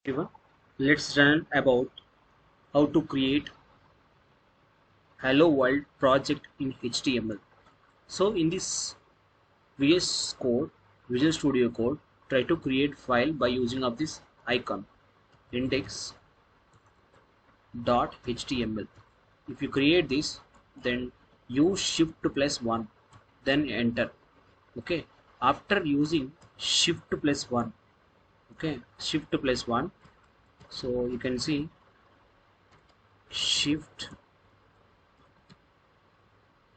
Everyone, let's learn about how to create Hello World project in HTML. So in this VS Code, Visual Studio Code, try to create file by using of this icon index.html. If you create this, then use shift plus 1, then enter. Okay, after using shift plus 1, okay, shift plus 1, so you can see shift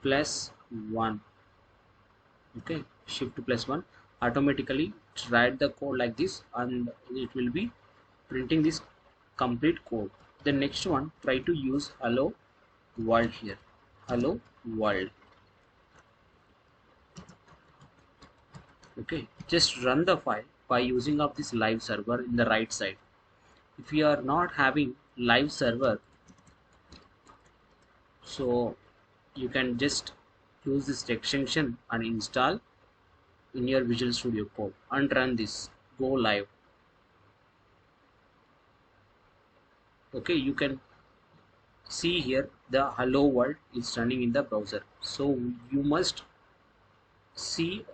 plus 1, okay, shift plus 1 automatically write the code like this and it will be printing this complete code. The next one, try to use hello world here, hello world. Okay, just run the file by using of this live server in the right side. If you are not having live server, so you can just use this extension and install in your Visual Studio Code and run this, go live. Okay, you can see here the hello world is running in the browser. So you must see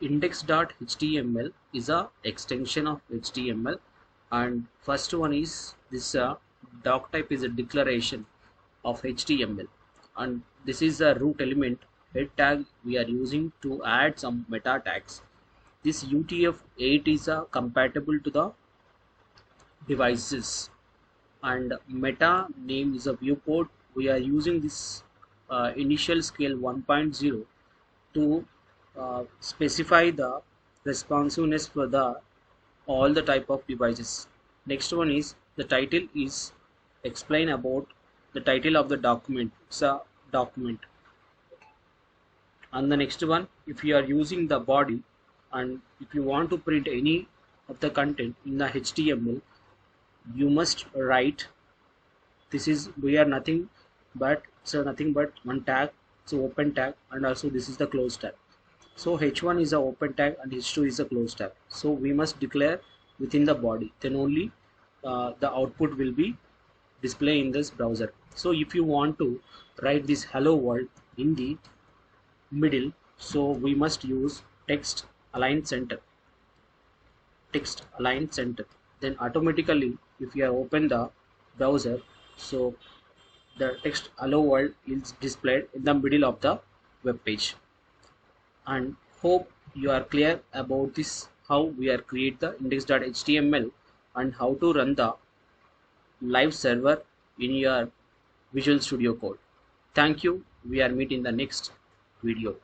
index.html is a extension of HTML, and first one is this doc type is a declaration of HTML, and this is a root element head tag we are using to add some meta tags. This UTF-8 is compatible to the devices, and meta name is a viewport. We are using this initial scale 1.0 to specify the responsiveness for the all the type of devices. Next one is the title is explain about the title of the document. It's a document. And the next one, if you are using the body and if you want to print any of the content in the HTML, you must write this is we are nothing but nothing but one tag, so open tag, and also this is the close tag. So h1 is a open tag and h2 is a close tag, so we must declare within the body, then only the output will be display in this browser. So if you want to write this hello world in the middle, so we must use text align center, text align center. Then automatically if you have opened the browser, so the text hello world is displayed in the middle of the web page. And hope you are clear about this, how we are create the index.html and how to run the live server in your Visual Studio Code. Thank you. We are meet in the next video.